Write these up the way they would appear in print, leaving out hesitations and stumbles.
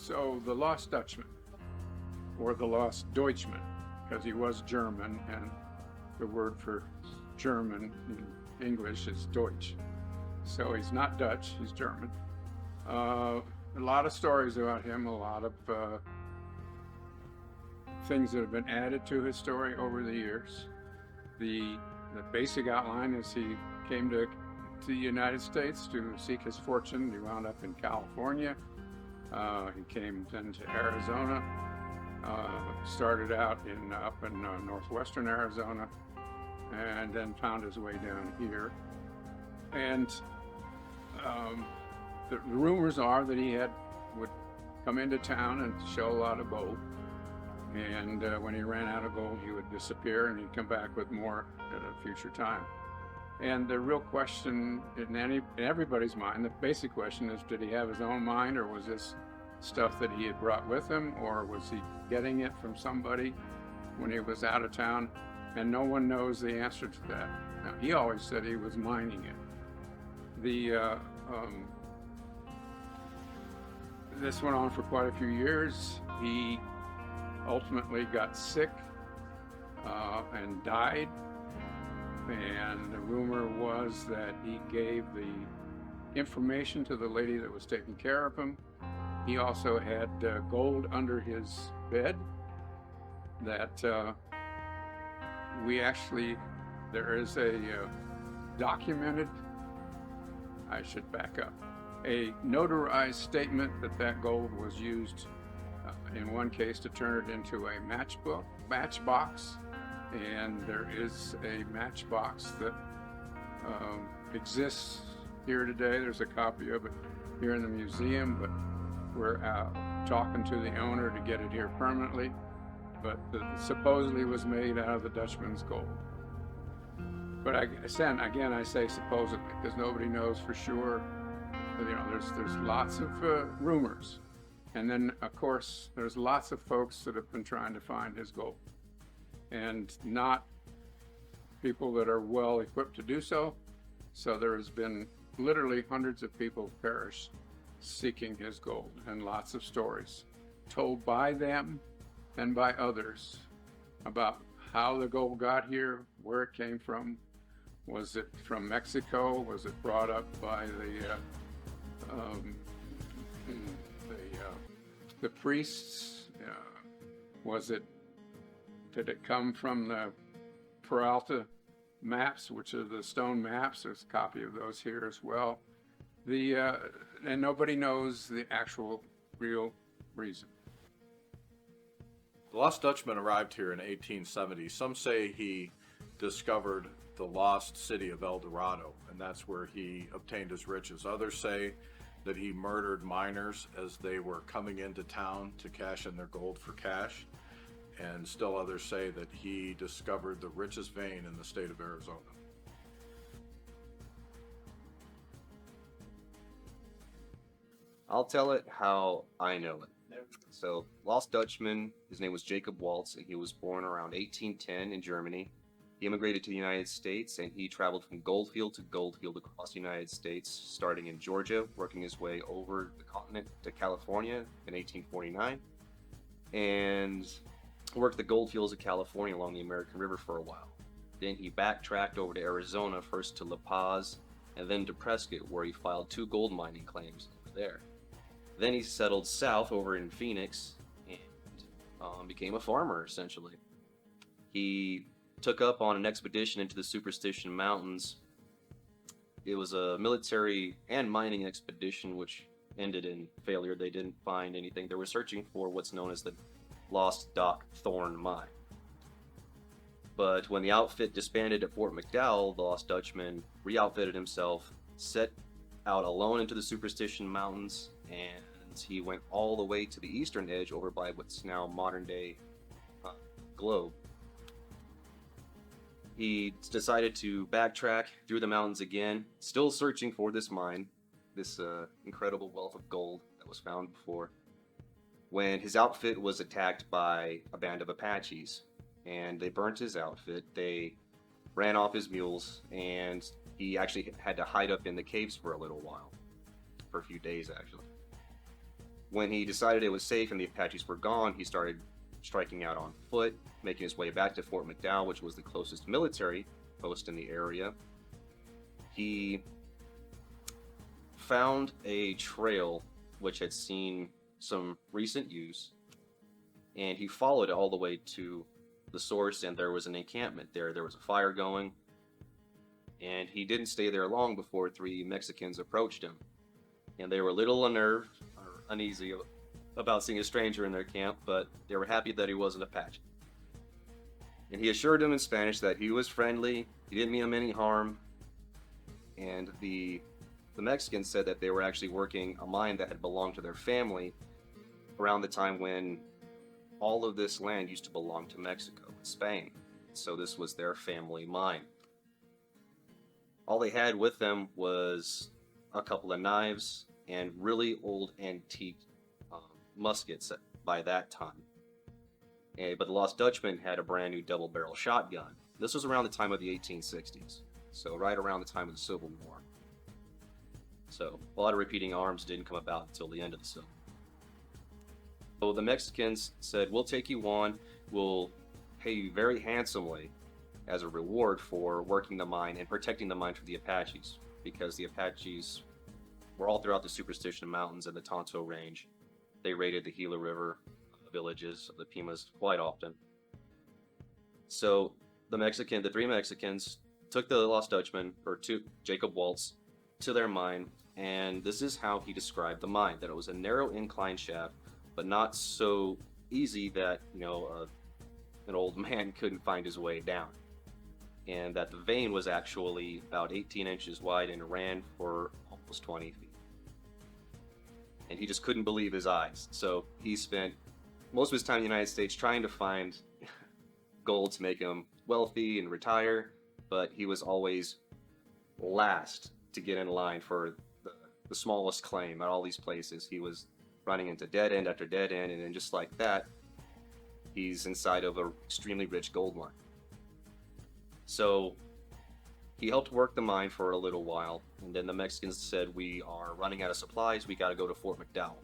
So the Lost Dutchman, or the Lost Deutschman, because he was German, and the word for German in English is Deutsch. So he's not Dutch, he's German. A lot of stories about him, a lot of things that have been added to his story over the years. The basic outline is he came to the United States to seek his fortune. He wound up in California. He came then to Arizona. Started out up in northwestern Arizona, and then found his way down here. And the rumors are that he would come into town and show a lot of gold. And when he ran out of gold, he would disappear, and he'd come back with more at a future time. And the real question in everybody's mind, the basic question is, did he have his own mind, or was this stuff that he had brought with him, or was he getting it from somebody when he was out of town? And no one knows the answer to that. Now, he always said he was mining it. This went on for quite a few years. He ultimately got sick and died. And the rumor was that he gave the information to the lady that was taking care of him. He also had gold under his bed that there is a documented, I should back up, a notarized statement that gold was used in one case to turn it into a matchbox, and there is a matchbox that exists here today. There's a copy of it here in the museum, but we're talking to the owner to get it here permanently. But it supposedly was made out of the Dutchman's gold. But I say supposedly, because nobody knows for sure. You know, there's lots of rumors. And then, of course, there's lots of folks that have been trying to find his gold, and not people that are well equipped to do so. So there has been literally hundreds of people perished seeking his gold, and lots of stories told by them and by others about how the gold got here, where it came from. Was it from Mexico? Was it brought up by the priests? Did it come from the Peralta maps, which are the stone maps? There's a copy of those here as well. And nobody knows the actual real reason. The Lost Dutchman arrived here in 1870. Some say he discovered the lost city of El Dorado, and that's where he obtained his riches. Others say that he murdered miners as they were coming into town to cash in their gold for cash. And still others say that he discovered the richest vein in the state of Arizona. I'll tell it how I know it. So, Lost Dutchman, his name was Jacob Waltz, and he was born around 1810 in Germany. He immigrated to the United States, and he traveled from goldfield to goldfield across the United States, starting in Georgia, working his way over the continent to California in 1849, and worked the goldfields of California along the American River for a while. Then he backtracked over to Arizona, first to La Paz, and then to Prescott, where he filed 2 gold mining claims over there. Then he settled south over in Phoenix and became a farmer, essentially. He took up on an expedition into the Superstition Mountains. It was a military and mining expedition which ended in failure. They didn't find anything. They were searching for what's known as the Lost Dock Thorn Mine. But when the outfit disbanded at Fort McDowell, the Lost Dutchman re-outfitted himself, set out alone into the Superstition Mountains, and he went all the way to the eastern edge over by what's now modern-day Globe. He decided to backtrack through the mountains again, still searching for this mine, this incredible wealth of gold that was found before, when his outfit was attacked by a band of Apaches, and they burnt his outfit. They ran off his mules, and he actually had to hide up in the caves for a little while, for a few days actually. When he decided it was safe and the Apaches were gone, he started striking out on foot, making his way back to Fort McDowell, which was the closest military post in the area. He found a trail which had seen some recent use, and he followed it all the way to the source, and there was an encampment there. There was a fire going, and he didn't stay there long before 3 Mexicans approached him, and they were a little unnerved or uneasy about seeing a stranger in their camp, but they were happy that he wasn't Apache. And he assured them in Spanish that he was friendly, he didn't mean them any harm, and the Mexicans said that they were actually working a mine that had belonged to their family around the time when all of this land used to belong to Mexico and Spain. So this was their family mine. All they had with them was a couple of knives and really old antique muskets by that time. But the Lost Dutchman had a brand new double-barrel shotgun. This was around the time of the 1860s, so right around the time of the Civil War. So a lot of repeating arms didn't come about until the end of the Civil War. So the Mexicans said, we'll take you on, we'll pay you very handsomely as a reward for working the mine and protecting the mine from the Apaches, because the Apaches were all throughout the Superstition Mountains and the Tonto Range. They raided the Gila River villages of the Pimas quite often. So the 3 Mexicans took the Lost Dutchman, or Jacob Waltz, to their mine, and this is how he described the mine: that it was a narrow incline shaft, but not so easy that, an old man couldn't find his way down. And that the vein was actually about 18 inches wide and ran for almost 20 feet. And he just couldn't believe his eyes. So he spent most of his time in the United States trying to find gold to make him wealthy and retire, but he was always last to get in line for the smallest claim at all these places. He was running into dead end after dead end, and then just like that, he's inside of an extremely rich gold mine. So he helped work the mine for a little while, and then the Mexicans said, we are running out of supplies, we got to go to Fort McDowell.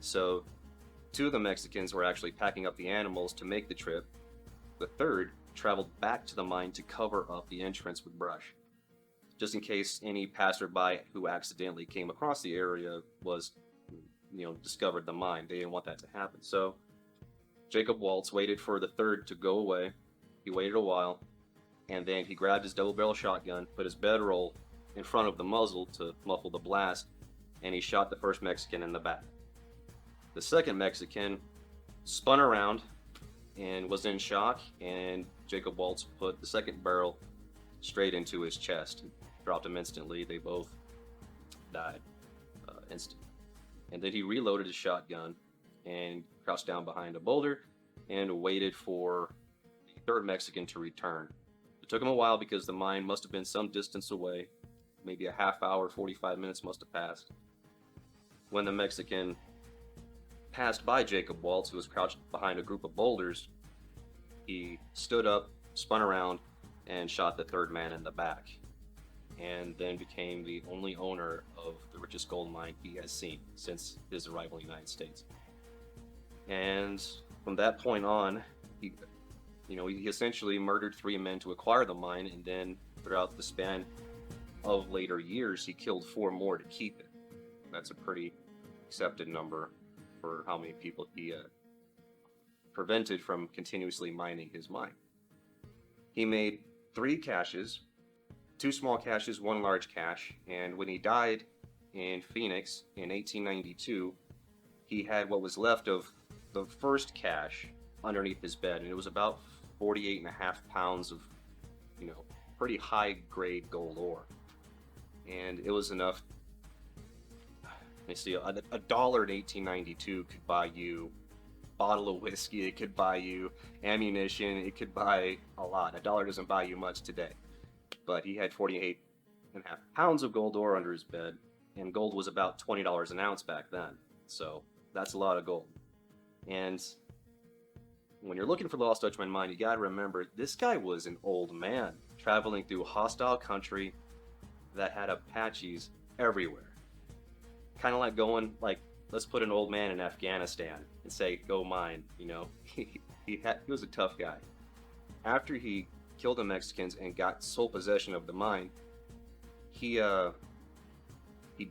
So 2 of the Mexicans were actually packing up the animals to make the trip. The 3rd traveled back to the mine to cover up the entrance with brush, just in case any passerby who accidentally came across the area discovered the mine. They didn't want that to happen. So Jacob Waltz waited for the 3rd to go away. He waited a while, and then he grabbed his double-barrel shotgun, put his bedroll in front of the muzzle to muffle the blast, and he shot the 1st Mexican in the back. The 2nd Mexican spun around and was in shock, and Jacob Waltz put the 2nd barrel straight into his chest. Dropped him instantly. They both died instantly. And then he reloaded his shotgun and crouched down behind a boulder and waited for the 3rd Mexican to return. It took him a while because the mine must have been some distance away. Maybe a half hour, 45 minutes must have passed. When the Mexican passed by Jacob Waltz, who was crouched behind a group of boulders, he stood up, spun around, and shot the 3rd man in the back, and then became the only owner of the richest gold mine he has seen since his arrival in the United States. And from that point on, he essentially murdered 3 men to acquire the mine, and then throughout the span of later years, he killed 4 more to keep it. That's a pretty accepted number for how many people he prevented from continuously mining his mine. He made 3 caches, 2 small caches, 1 large cache, and when he died in Phoenix in 1892, he had what was left of the 1st cache underneath his bed, and it was about 48.5 pounds of, pretty high-grade gold ore. And it was enough. Let me see, $1 in 1892 could buy you a bottle of whiskey, it could buy you ammunition, it could buy a lot. $1 doesn't buy you much today. But he had 48.5 pounds of gold ore under his bed, and gold was about $20 an ounce back then. So that's a lot of gold. And when you're looking for the Lost Dutchman mine, you gotta remember, this guy was an old man traveling through hostile country that had Apaches everywhere. Kind of like going, let's put an old man in Afghanistan and say, go mine, you know. He was a tough guy. After he killed the Mexicans and got sole possession of the mine, he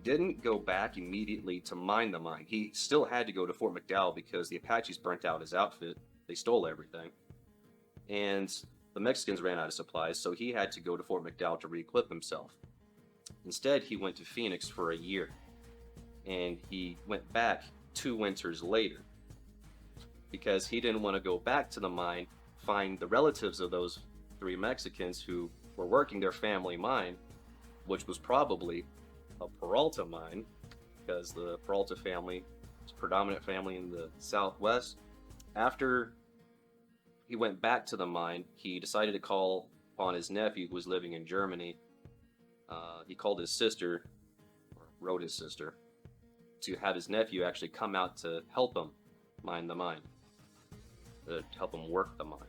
didn't go back immediately to mine the mine. He still had to go to Fort McDowell because the Apaches burnt out his outfit. They stole everything. And the Mexicans ran out of supplies, so he had to go to Fort McDowell to re-equip himself. Instead, he went to Phoenix for a year. And he went back 2 winters later because he didn't want to go back to the mine, find the relatives of those 3 Mexicans who were working their family mine, which was probably a Peralta mine, because the Peralta family is a predominant family in the Southwest. After he went back to the mine, he decided to call upon his nephew who was living in Germany. He called his sister, or wrote his sister, to have his nephew actually come out to help him mine the mine, to help him work the mine.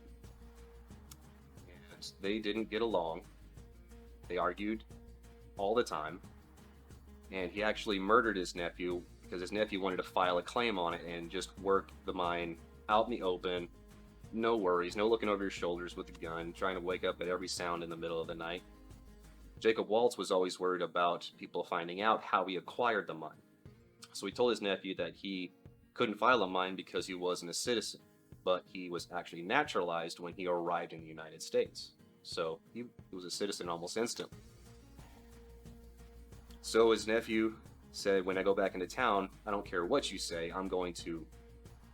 And they didn't get along. They argued all the time. And he actually murdered his nephew because his nephew wanted to file a claim on it and just work the mine out in the open. No worries, no looking over your shoulders with a gun, trying to wake up at every sound in the middle of the night. Jacob Waltz was always worried about people finding out how he acquired the mine. So he told his nephew that he couldn't file a mine because he wasn't a citizen, but he was actually naturalized when he arrived in the United States. So he was a citizen almost instantly. So his nephew said, when I go back into town, I don't care what you say, I'm going to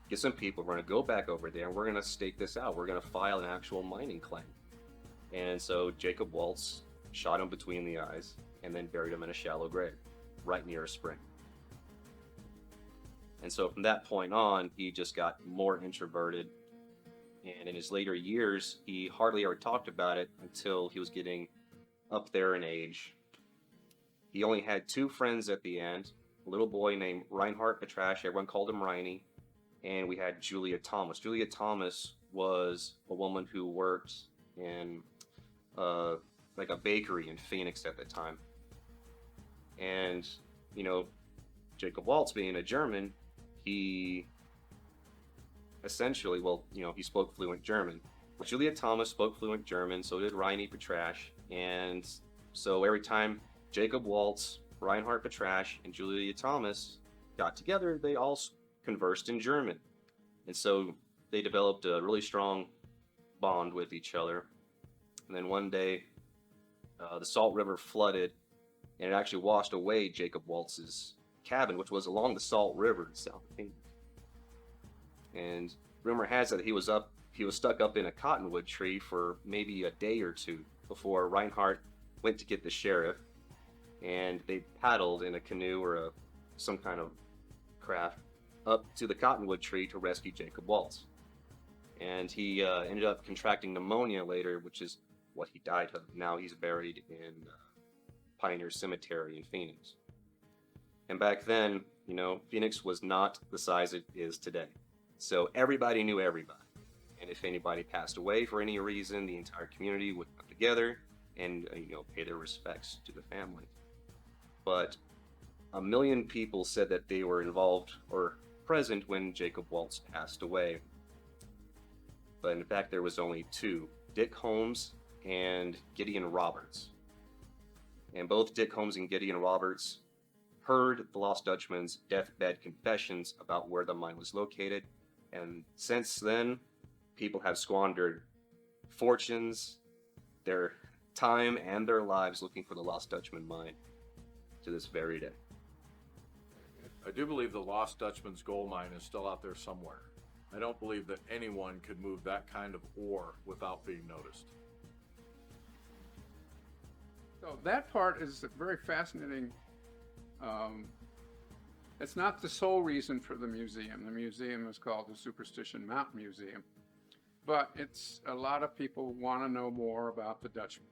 get some people, we're going to go back over there, and we're going to stake this out. We're going to file an actual mining claim. And so Jacob Waltz shot him between the eyes and then buried him in a shallow grave right near a spring. And so from that point on, he just got more introverted. And in his later years, he hardly ever talked about it until he was getting up there in age. He only had 2 friends at the end, a little boy named Reinhard Petrasch, everyone called him Riney, and we had Julia Thomas. Julia Thomas was a woman who worked in like a bakery in Phoenix at the time. And, you know, Jacob Waltz being a German, he essentially, well, you know, he spoke fluent German. Julia Thomas spoke fluent German, so did Riney Petrasch, and so every time Jacob Waltz, Reinhard Petrasch, and Julia Thomas got together, they all conversed in German. And so they developed a really strong bond with each other. And then one day, the Salt River flooded, and it actually washed away Jacob Waltz's cabin, which was along the Salt River in South Phoenix. And rumor has it that he was stuck up in a cottonwood tree for maybe a day or 2 before Reinhardt went to get the sheriff, and they paddled in a canoe or some kind of craft up to the cottonwood tree to rescue Jacob Waltz. And he ended up contracting pneumonia later, which is what he died of. Now he's buried in Pioneer Cemetery in Phoenix. And back then, you know, Phoenix was not the size it is today. So everybody knew everybody. And if anybody passed away for any reason, the entire community would come together and, you know, pay their respects to the family. But 1 million people said that they were involved or present when Jacob Waltz passed away. But in fact, there was only 2, Dick Holmes and Gideon Roberts. And both Dick Holmes and Gideon Roberts heard the Lost Dutchman's deathbed confessions about where the mine was located. And since then, people have squandered fortunes, their time, and their lives looking for the Lost Dutchman mine to this very day. I do believe the Lost Dutchman's gold mine is still out there somewhere. I don't believe that anyone could move that kind of ore without being noticed. So that part is very fascinating. It's not the sole reason for the museum. The museum is called the Superstition Mountain Museum. But it's a lot of people want to know more about the Dutchman.